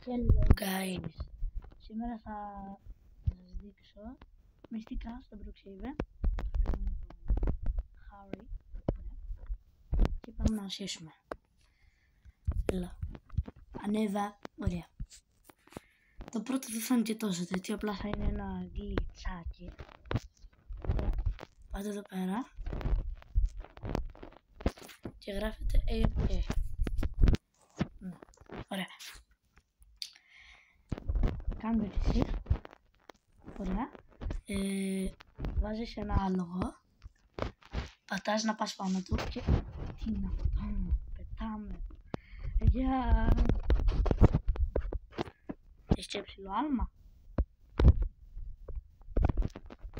Hello guys, σήμερα θα σας δείξω μυστικά στο Brookhaven. Harry, και πάμε να ασχίσουμε. Έλα, ανέβα, ωραία. Το πρώτο δεν φάνηκε τόσο τέτοιο, απλά θα είναι ένα γκλιτσάκι. Πάτε εδώ πέρα και γράφετε AFK. Ωραία. Κάντε εσύ. Ωραία. Βάζεις ένα άλογο. Πατάς να πας πάνω του και... Τι είναι αυτό? Πετάμε. Για... Έχεις και ψηλό άλμα.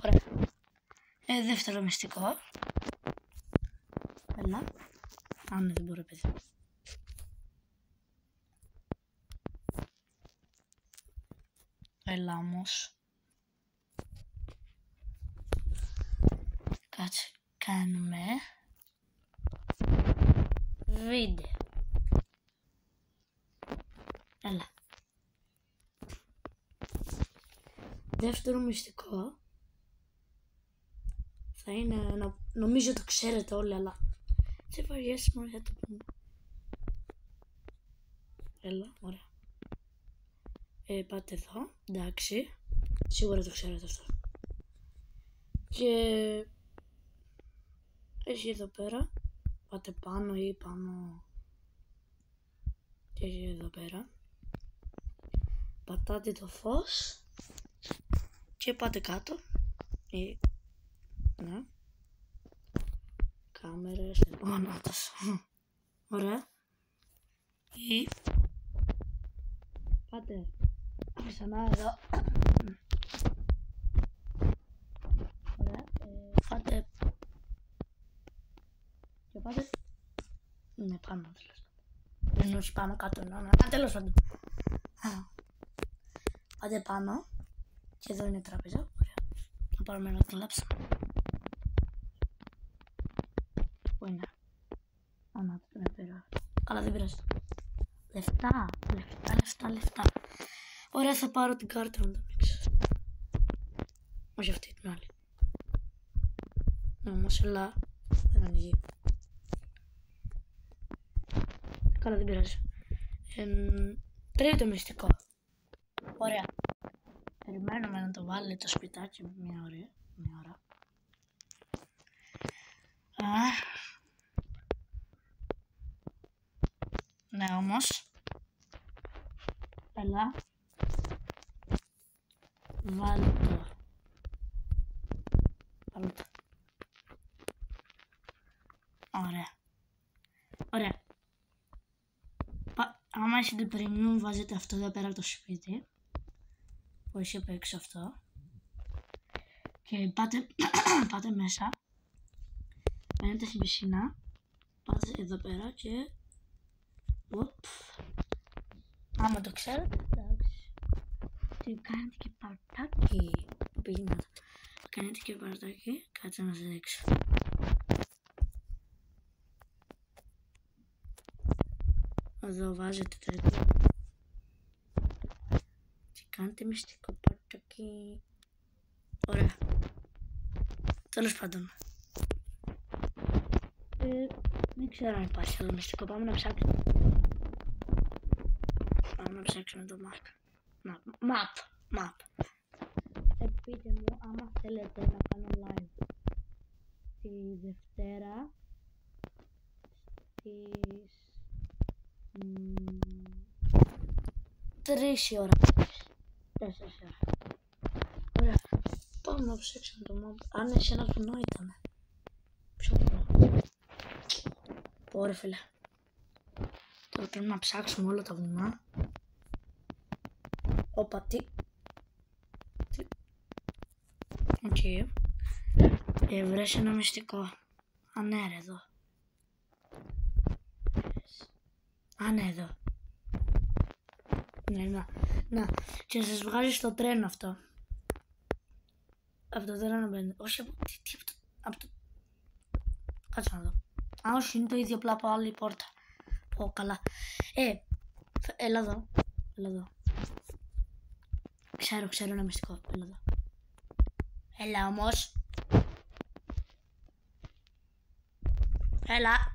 Ωραία. Δεύτερο μυστικό. Έλα. Αν δεν μπορώ, παιδί. Έλα όμως. Κάτσε. Κάνουμε βίντεο. Έλα. Δεύτερο μυστικό θα είναι να... Νομίζω το ξέρετε όλοι, αλλά σε βαριέσαι μόνο για το πούμε. Έλα, ωραία. Πάτε εδώ, εντάξει. Σίγουρα το ξέρετε αυτό. Και εσύ εδώ πέρα, πάτε πάνω ή πάνω. Και εσύ εδώ πέρα. Πατάτε το φως και πάτε κάτω. Ναι. Κάμερες, ονάτας. Ωραία. Ή πάτε ξανά εδώ. Ωραία. Πάτε και πάτε. Ναι, πάνω τέλος πάντων. Δεν όχι πάνω κάτω, ναι. Τέλος πάντων. Πάτε πάνω και εδώ είναι η τράπεζα. Ωραία. Να πάρουμε ένα κλάψιμο. Πού είναι? Να το πέρα. Καλά, δεν πειράζει. Λεφτά. Ωραία, θα πάρω την κάρτα να το παίξω. Όχι αυτή, την άλλη. Ναι, όμως έλα. Δεν ανοίγει. Καλά, δεν πειράζει. Τρίτο μυστικό. Ωραία. Περιμένουμε να το βάλει το σπιτάκι μια ώρα. Ναι, όμως. Έλα. Βάλε το. Ωραία. Άμα έχετε premium, βάζετε αυτό εδώ πέρα από το σπίτι. Που έχει απ' έξω αυτό. Και πάτε μέσα. Μπαίνετε στην πισίνα. Πάτε εδώ πέρα και... Άμα το ξέρετε, εντάξει. Και κάνετε και παρτάκι. Κάνετε και παρτάκι. Κάτσε να σας δείξω. Εδώ βάζετε τέτοιο. Και κάνετε μυστικό παρτάκι. Ωραία. Τέλος πάντων. Δεν ξέρω αν υπάρχει άλλο μυστικό. Πάμε να ψάξουμε. Πάμε να ψάξουμε το map. Πείτε μου άμα θέλετε να κάνω live τη Δευτέρα στις 3 η ώρα. 4 η ώρα. Ωραία. Πάμε να ψάξουμε το map. Αν εσύ ένα βουνό ήτανε. Ποιο βουνό? Ωραία φίλε. Τώρα πρέπει να ψάξουμε όλα τα βουνά. Όπα, τι. Οκ. Βρες ένα μυστικό. Ναι ρε, εδώ. Ναι, εδώ. Ναι, να. Και σας βγάζει στο τρένο αυτό. Από το τρένο μπαίνετε. Όχι, από το... Κάτσε να δω. Όχι, είναι το ίδιο, απλά από άλλη πόρτα. Καλά. Έλα εδώ. Ξέρω ένα μυστικό. Έλα εδώ. Έλα όμως. Έλα.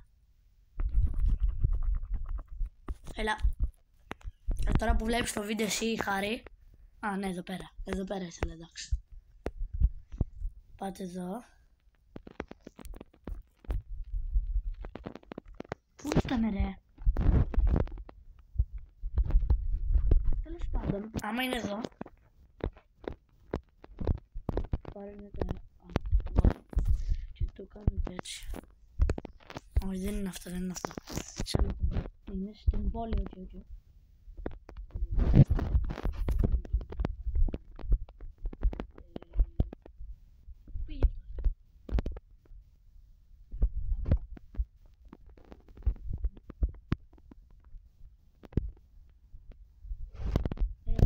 Τώρα που βλέπεις το βίντεο εσύ, Χάρη. Α, ναι, εδώ πέρα. Εδώ πέρα ήθελα, εντάξει. Πάτε εδώ. Πού ήταν, ρε? Τέλος πάντων, άμα είναι εδώ. Πάρετε. Και το κάνετε έτσι. Όχι, δεν είναι αυτό. Είναι στην πόλη, όχι.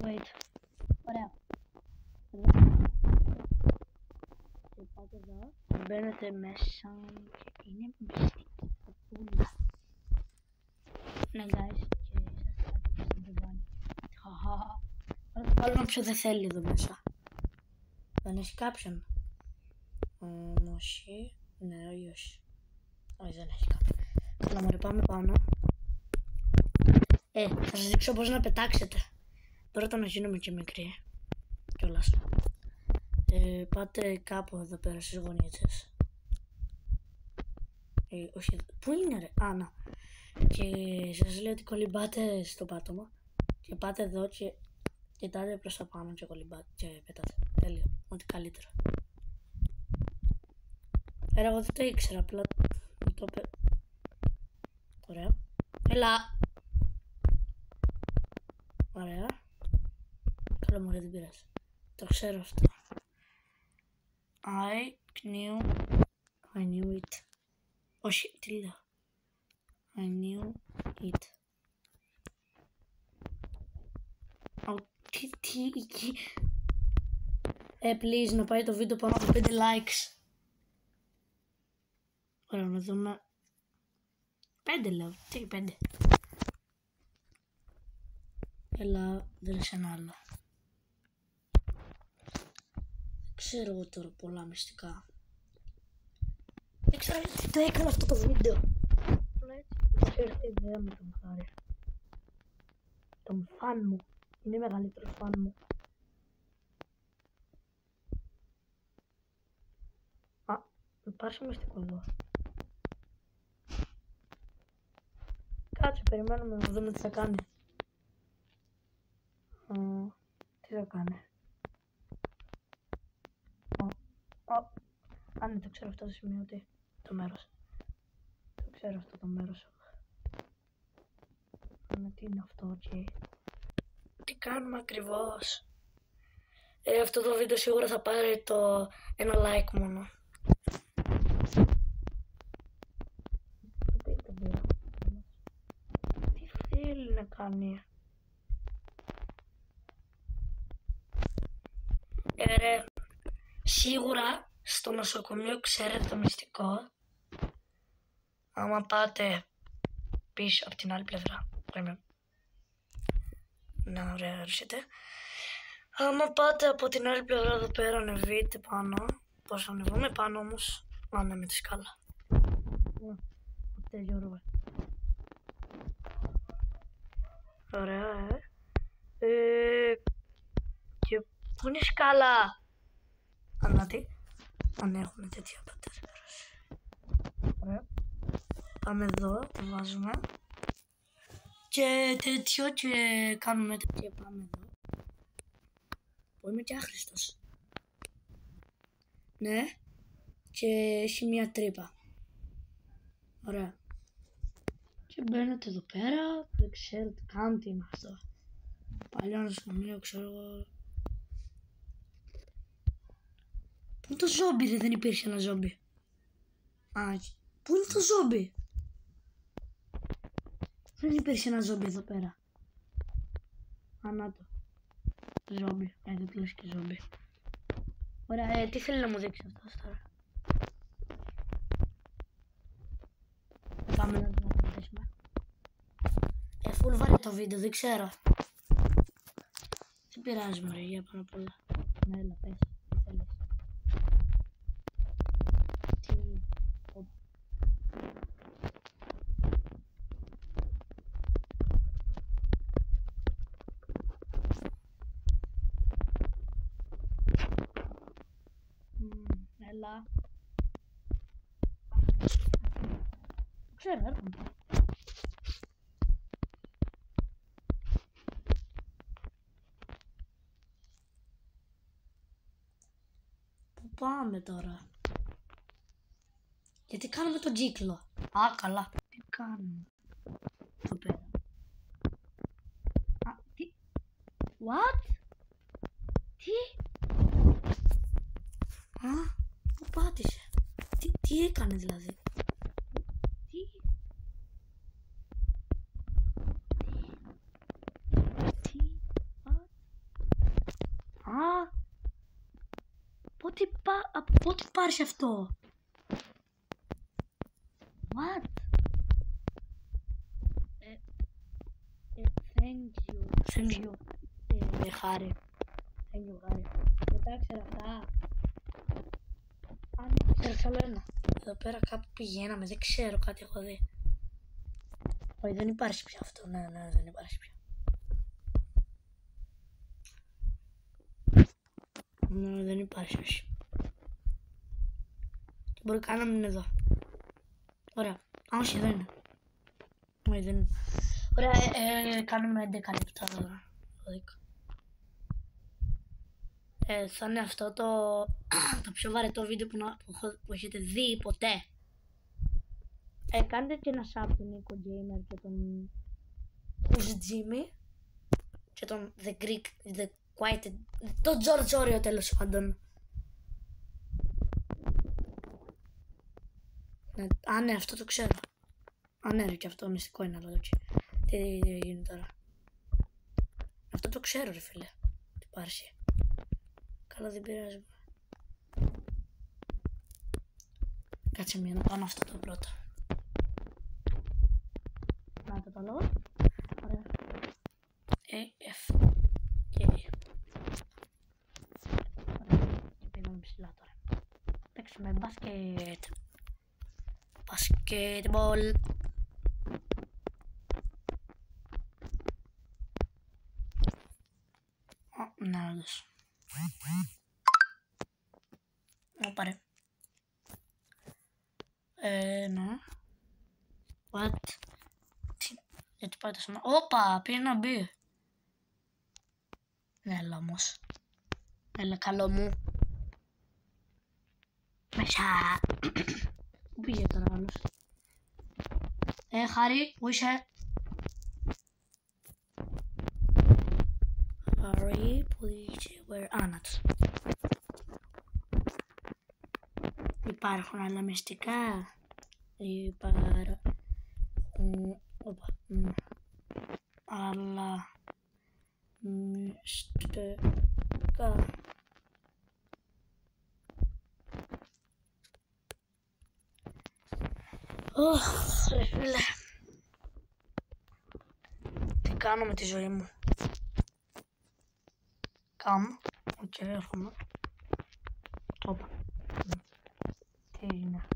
Wait. Ωραία. Και πάτε εδώ. Μπαίνετε μέσα και είναι μυστική. Ναι, guys. Και σας κάτω στην τεβάνη. Θα βάλω να ποιο δεν θέλει εδώ μέσα. Δεν έχει κάποιον. Όχι. Ναι, όχι. Όχι, δεν έχει κάποιον. Καλά, μωρέ, πάμε πάνω. Θα σας δείξω πώς να πετάξετε. Πρώτα να γίνουμε και μικροί. Κιόλας. Πάτε κάπου εδώ πέρα στις γωνίτσες. Όχι, πού είναι, ρε? Α, να. Και σας λέω ότι κολυμπάτε στο πάτωμα. Και πάτε εδώ και κοιτάτε προς τα πάνω και κολυμπάτε και πετάτε. Τέλειο. Ό,τι καλύτερο. Εγώ δεν το ήξερα, απλά μου το είπε. Ωραία. Έλα. Ωραία. Καλά, μωρέ, δεν πειράζει. Το ξέρω αυτό. I knew it. Όχι, τι λέω. I knew it. Τι εκεί. Please, να πάει το βίντεο πάνω από 5 likes. Ωραία, να δούμε. 5 λέω. Τι 5. Έλα, δεν είσαι ένα άλλο. Ξέρω εγώ τώρα πολλά μυστικά. Δεν ξέρω γιατί το έκανα αυτό το βίντεο. Ξέρω αυτή η ιδέα με τον Χάρη. Τον φαν μου. Είναι μεγαλύτερο φαν μου. Α, υπάρχει μυστικό εδώ. Κάτσε, περιμένουμε να δούμε τι θα κάνει. Τι θα κάνει. Α, ναι, το ξέρω αυτό το σημείο, το μέρος. Το ξέρω αυτό το μέρος. Ναι, τι είναι αυτό, okay. Τι κάνουμε ακριβώς. Αυτό το βίντεο σίγουρα θα πάρει το ένα like μόνο. Τι θέλει να κάνει. Σίγουρα στο νοσοκομείο ξέρετε το μυστικό. Άμα πάτε πίσω από την άλλη πλευρά. Να, ωραία, έρχεται. Άμα πάτε από την άλλη πλευρά εδώ πέρα, ανεβείτε πάνω. Πώς ανεβούμε πάνω όμως. Α, ναι, με τη σκάλα. Ωραία, και πού είναι η σκάλα. Ανάτι. Αν έχουμε τέτοια πατέρα. Ωραία. Πάμε εδώ, το βάζουμε. Και τέτοιο και κάνουμε τέτοιο. Πάμε εδώ. Που είμαι και άχρηστος. Ναι. Και έχει μια τρύπα. Ωραία. Και μπαίνετε εδώ πέρα. Δεν ξέρω τι κάνω, τι είναι αυτό. Παλιό νοσοκομείο, ξέρω εγώ. Πού είναι το ζόμπι, δεν υπήρχε ένα ζόμπι. Α, πού είναι το ζόμπι. Δεν υπήρχε ένα ζόμπι εδώ πέρα. Α, να το. Ζόμπι, δεν πλήρωσε και ζόμπι. Ωραία, τι θέλει να μου δείξει αυτός τώρα. Πάμε να το απαντήσουμε. Φουλ βάρε το βίντεο, δεν ξέρω. πειράζει μωρέ, για πάνω απ' όλα. Ναι, έλα, πες, τι θέλεις. Τι... Έλα. Ξέρω, έρχομαι. Πού πάμε τώρα? Γιατί κάνουμε τον κύκλο? Α, καλά. Τι κάνουμε? Εδώ πέρα. Α, τι? What? Τι? Α, πού πάτησε? Τι έκανε δηλαδή? Τι? Α, πότε πάρεις αυτό? What? Thank you. Χάρη. Thank you, Χάρη. Δεν τα ήξερα αυτά. Αν ήξερα άλλο ένα. Εδώ πέρα κάπου πηγαίναμε, δεν ξέρω, κάτι έχω δει. Όχι, δεν υπάρχει πια αυτό. Ναι, δεν υπάρχει πια. Ναι, δεν υπάρχει, όχι. Μπορεί καν να μην είναι εδώ. Ωραία. Όχι, δεν είναι. Όχι, δεν είναι. Ωραία, κάνουμε 11 λεπτά τώρα. Θα είναι αυτό το πιο βαρετό βίντεο που έχετε δει ποτέ. Κάντε και ένα sub τον Νίκο Gamer και τον Jimmy και τον The Greek, The Quiet, τον George Oreo τέλος πάντων. Α, ναι, αυτό το ξέρω. Α, ναι, ρε, και αυτό μυστικό είναι, αλλά τι γίνει τώρα? Αυτό το ξέρω, ρε φίλε. Τι υπάρχει? Καλά, δεν πειράζει. Κάτσε μία να πάνω αυτό το πρώτο. Να το λόγο. Ωραία. F και E. Ωραία. Και πήγαμε ψηλά τώρα. Παίξουμε μπάσκετ. Basketball. Να όντως. Πάρε. Ναι. What? Γιατί πάει το σώμα. Όπα, πήγε να μπει. Έλα όμως. Έλα, καλό μου. Μέσα. Πού πήγε τώρα άλλος? Χάρη, πού είσαι? Χάρη, πού είσαι? Άνατος. Υπάρχουν άλλα μυστικά? Υπάρχουν άλλα μυστικά? Ρε φίλε, τι κάνω με τη ζωή μου? Οκ, έρχομαι. Όπα. Τι είναι?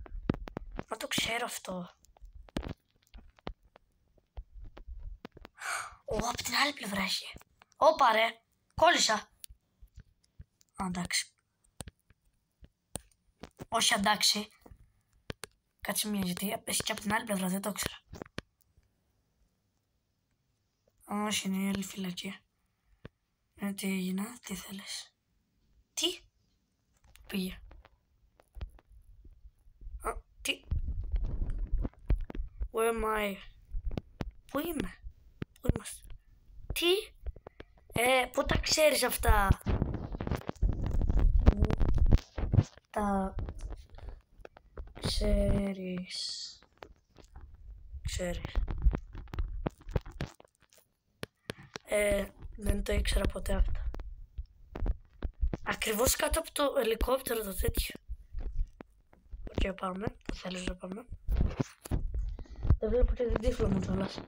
Μα το ξέρω αυτό. Από την άλλη πλευρά έχει. Όπα ρε, κόλλησα. Εντάξει. Όχι, εντάξει. Κάτσε μία, γιατί έχει και από την άλλη πλευρά, δεν το ήξερα. Όχι, είναι η άλλη φυλακή. Τι έγινε, τι θέλεις? Τι? Πήγε. Τι? Where am I? Πού είμαι? Πού είμαστε? Τι? Πού τα ξέρεις αυτά? Τα ξέρεις. Δεν το ήξερα ποτέ αυτό. Ακριβώς κάτω από το ελικόπτερο το τέτοιο. Οκ, πάμε. Το θέλεις να πάμε? Δεν βλέπω και την τύφλο μου κιόλας.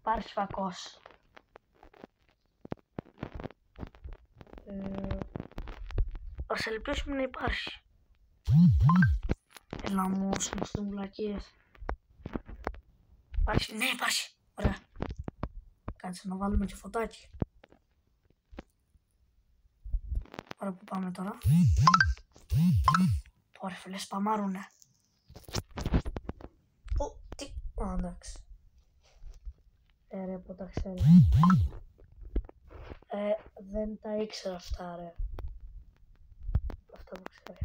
Πάρεις φακός. Ας ελπίσουμε να υπάρχει. Έλα όμως, με τις βλακίες. Υπάρχει, ναι υπάρχει. Ωραία. Κάτσε να βάλουμε και φωτάκι. Ωραία, που πάμε τώρα. Ωραία φίλε, σπαμάρουνε. Τι, εντάξει. Ρε, που τα ξέρω. Δεν τα ήξερα αυτά, ρε. Αυτά που ξέρω.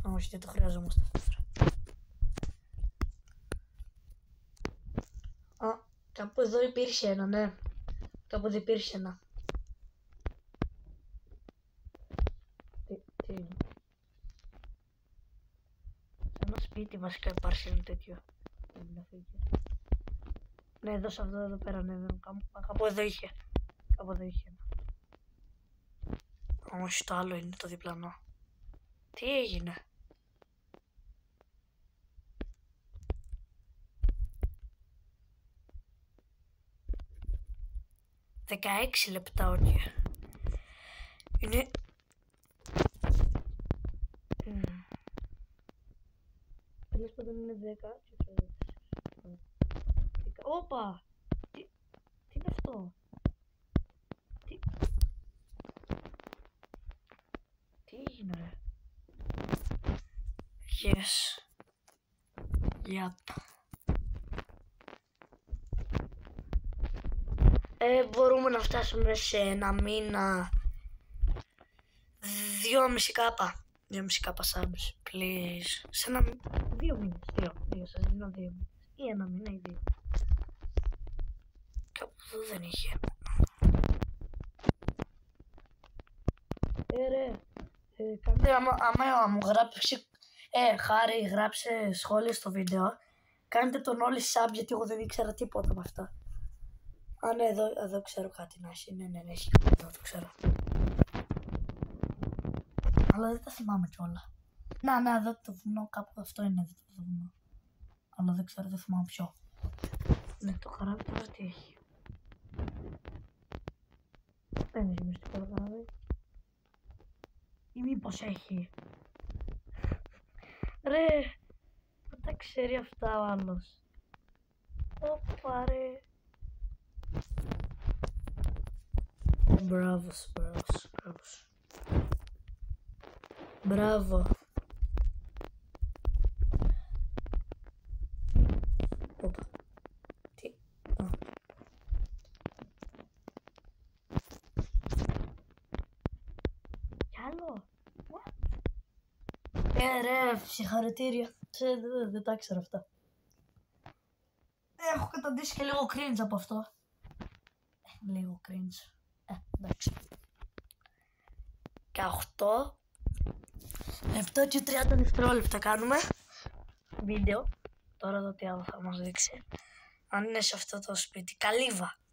Όχι, δεν το χρειαζόμαστε αυτό. Κάπου εδώ υπήρχε ένα, ναι. Κάπου εδώ υπήρχε ένα. Τι είναι. Σε ένα σπίτι βασικά υπάρχει ένα τέτοιο. Ναι, εδώ σε αυτό εδώ πέρα, ναι. Κάπου εδώ είχε. Κάπου εδώ είχε ένα. Όχι, το άλλο είναι το διπλανό. Τι έγινε. «16 λεπτά, όχι. Είναι... Τέλος πάντων είναι 10. Όπα! Τι είναι αυτό? Τι έγινε, ρε? Yes. Yep. Μπορούμε να φτάσουμε σε ένα μήνα 2,5 κάπα. 2,5 κάπα subs, please. Σε ένα 2 μήνες. 2, σας δίνω 2 μήνες. Ή ένα μήνα ή 2. Κάπου εδώ δεν είχε. Ρε. Άμα μου γράψει. Χάρη, γράψε σχόλιο στο βίντεο. Κάντε τον όλοι sub, γιατί εγώ δεν ήξερα τίποτα από αυτά. Ναι, εδώ ξέρω κάτι να έχει. Ναι, έχει κάτι εδώ, το ξέρω. Αλλά δεν τα θυμάμαι κιόλα. Ναι, εδώ το βουνό, κάπου αυτό είναι εδώ το βουνό. Αλλά δεν ξέρω, δεν θυμάμαι ποιο. Ναι, το καράβι τώρα τι έχει. Δεν έχει μυστικό το καράβι. Ή μήπως έχει. Ρε, δεν τα ξέρει αυτά ο άλλος. Όπα ρε. Μπράβο. Όπα. Τι. Κι άλλο. What? Ρε, συγχαρητήρια. Δεν τα ήξερα αυτά. Έχω καταντήσει και λίγο cringe από αυτό. Λίγο cringe. Εντάξει. Και 8 λεπτά και 30 δευτερόλεπτα κάνουμε βίντεο. Τώρα εδώ τι άλλο θα μας δείξει. Αν είναι σε αυτό το σπίτι.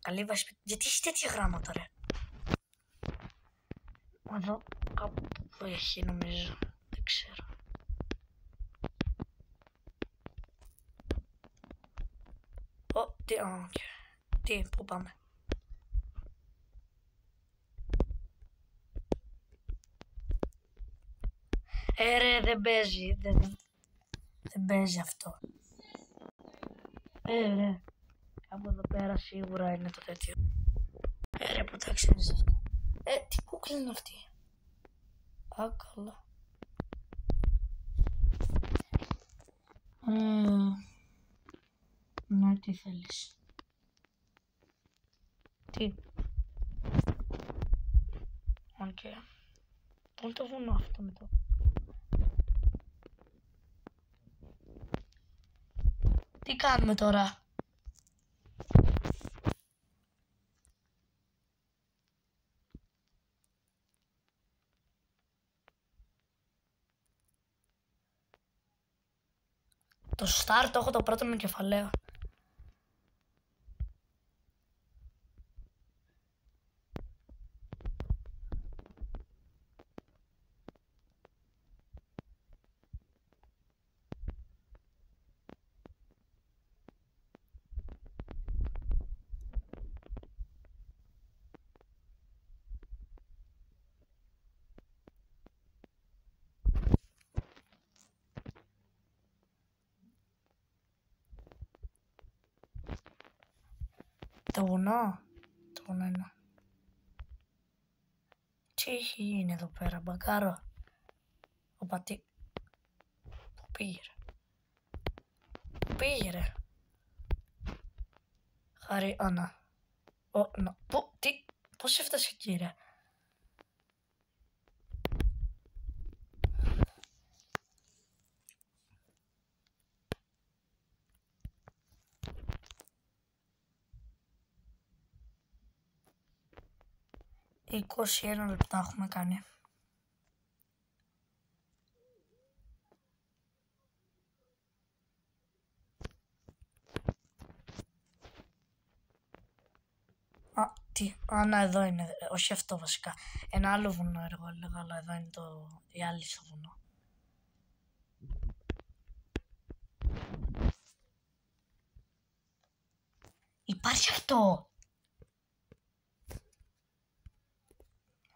Καλύβα σπίτι. Γιατί έχει τέτοια γράμματα, ρε. Εδώ κάπου έχει, νομίζω. Δεν ξέρω. Τι, πού πάμε. Ρε, δεν παίζει. Δεν παίζει αυτό. Ρε. Κάπου εδώ πέρα σίγουρα είναι το τέτοιο. Ρε, που τα ξέρεις αυτό. Τι κούκλα είναι αυτή. Καλά. Ναι, τι θέλεις. Τι. Οκ. Πού είναι το βουνό αυτό με το. Τι κάνουμε τώρα. Το start το έχω το πρώτο με κεφαλαίο. Το βουνό. Το βουνό είναι. Τι είναι εδώ πέρα, μπακάρο. Οπα, τι. Πού πήγε ρε. Πού πήγε ρε. Χάρη, Άννα. Πού, τι, πώς έφτασε εκεί ρε. Οι 21 λεπτά έχουμε κάνει. Να, εδώ είναι. Όχι αυτό βασικά. Ένα άλλο βουνό εγώ έλεγα, αλλά εδώ είναι η άλλη στο βουνό. Υπάρχει αυτό.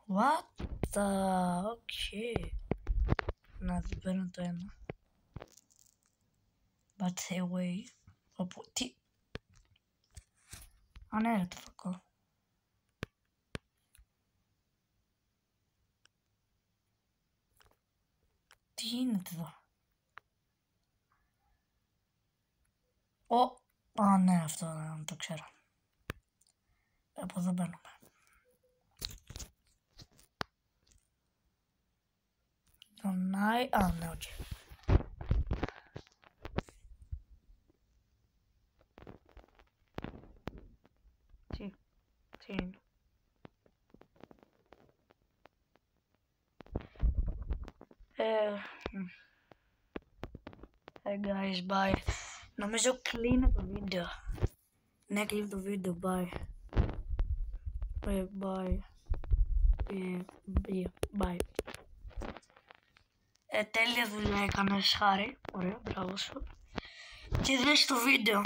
What the... Okay. Να δεν παίρνω το ένα. But away. Τι... Ναι ρε το φακό. Τι γίνεται εδώ. Ναι, αυτό δεν το ξέρω. Από εδώ μπαίνουμε. Ναι, οκ. Τι είναι. Hey guys, bye. Νομίζω κλείνω το βίντεο. Ναι, κλείνω το βίντεο, bye. Bye. Bye. Τέλεια δουλειά έκανες, Χάρη. Ωραία, μπράβο σου. Και δες το βίντεο.